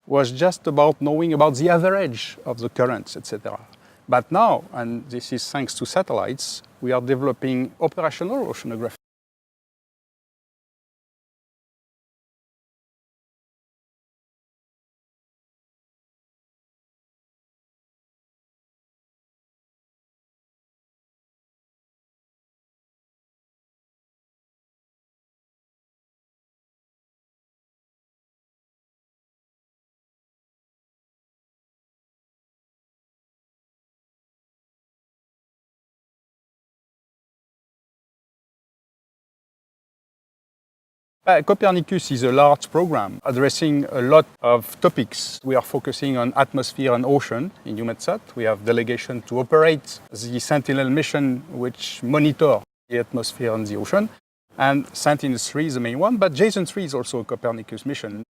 was just about knowing about the average of the currents, etc. But now, and this is thanks to satellites, we are developing operational oceanography. Copernicus is a large program addressing a lot of topics. We are focusing on atmosphere and ocean in EUMETSAT. We have delegation to operate the Sentinel mission, which monitor the atmosphere and the ocean. And Sentinel-3 is the main one, but JSON-3 is also a Copernicus mission.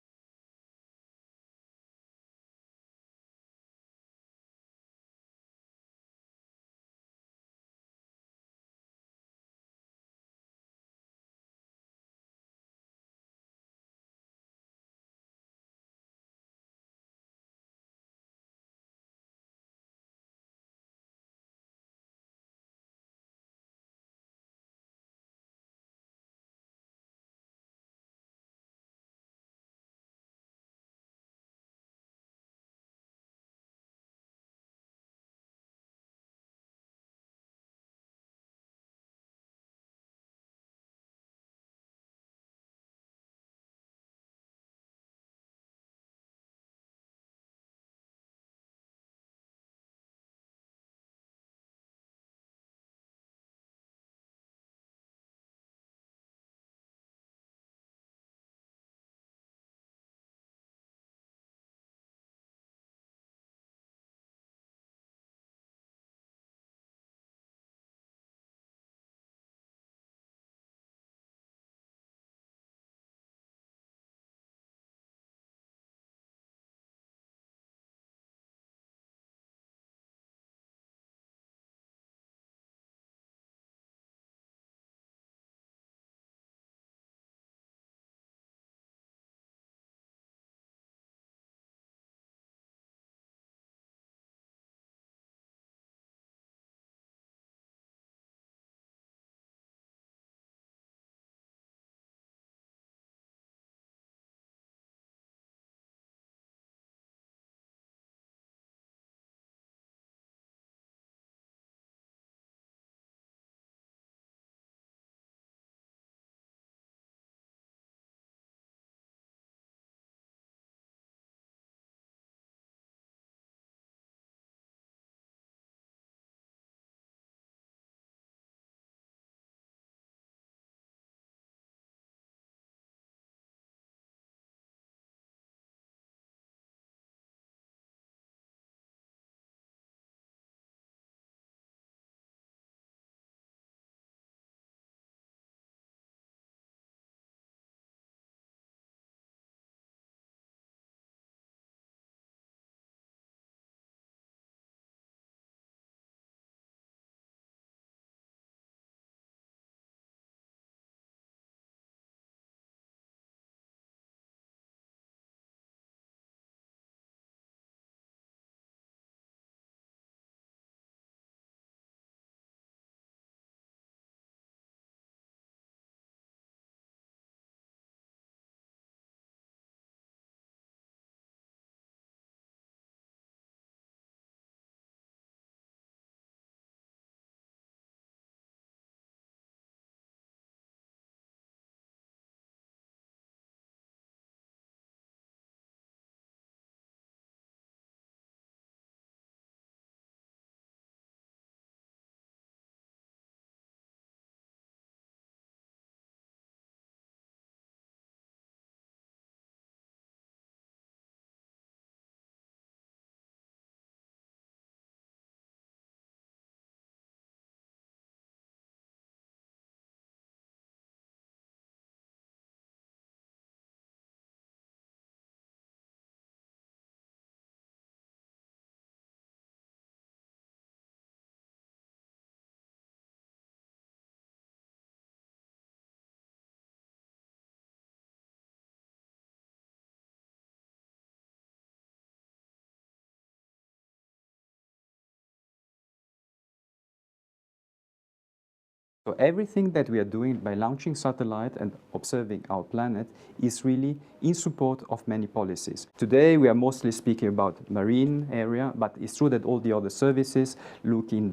So everything that we are doing by launching satellite and observing our planet is really in support of many policies. Today we are mostly speaking about marine area, but it's true that all the other services look in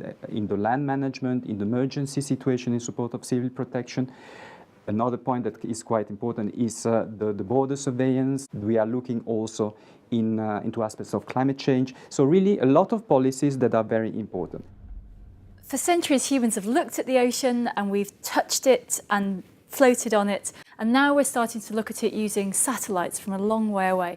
the land management, in the emergency situation in support of civil protection. Another point that is quite important is the border surveillance. We are looking also into aspects of climate change. So really a lot of policies that are very important. For centuries, humans have looked at the ocean and we've touched it and floated on it. And now we're starting to look at it using satellites from a long way away.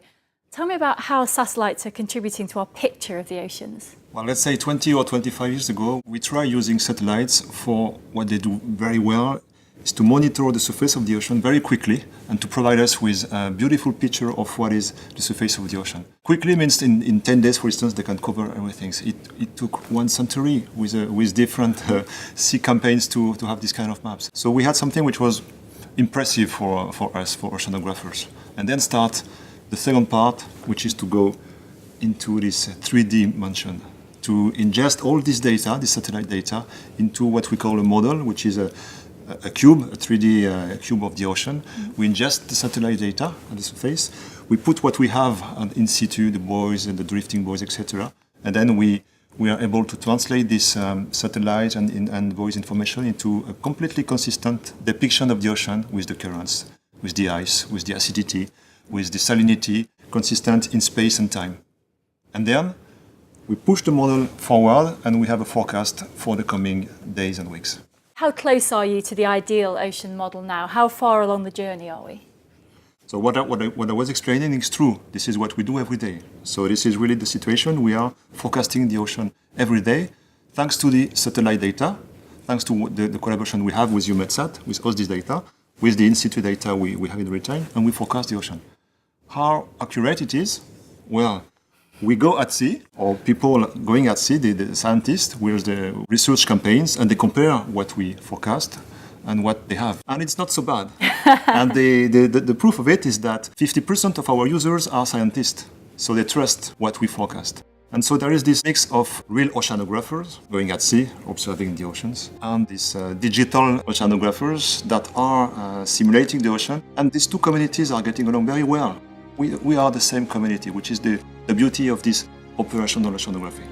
Tell me about how satellites are contributing to our picture of the oceans. Well, let's say 20 or 25 years ago, we tried using satellites for what they do very well, is to monitor the surface of the ocean very quickly and to provide us with a beautiful picture of what is the surface of the ocean. Quickly means in 10 days, for instance, they can cover everything. It took 1 century with different sea campaigns to have this kind of maps. So we had something which was impressive for us, for oceanographers. And then start the second part, which is to go into this 3D dimension, to ingest all this data, this satellite data, into what we call a model, which is a cube, a 3D cube of the ocean. We ingest the satellite data on the surface. We put what we have in situ, the buoys and the drifting buoys, etc. And then we are able to translate this satellite and buoys information into a completely consistent depiction of the ocean with the currents, with the ice, with the acidity, with the salinity, consistent in space and time. And then we push the model forward and we have a forecast for the coming days and weeks. How close are you to the ideal ocean model now? How far along the journey are we? So what I was explaining is true. This is what we do every day. So this is really the situation. We are forecasting the ocean every day, thanks to the satellite data, thanks to the collaboration we have with EUMETSAT, with all this data, with the in-situ data we have in real time, and we forecast the ocean. How accurate it is? Well, we go at sea, or people going at sea, the scientists, with the research campaigns, and they compare what we forecast and what they have. And it's not so bad. And the proof of it is that 50% of our users are scientists, so they trust what we forecast. And so there is this mix of real oceanographers going at sea, observing the oceans, and these digital oceanographers that are simulating the ocean. And these two communities are getting along very well. We are the same community, which is the beauty of this operational oceanography.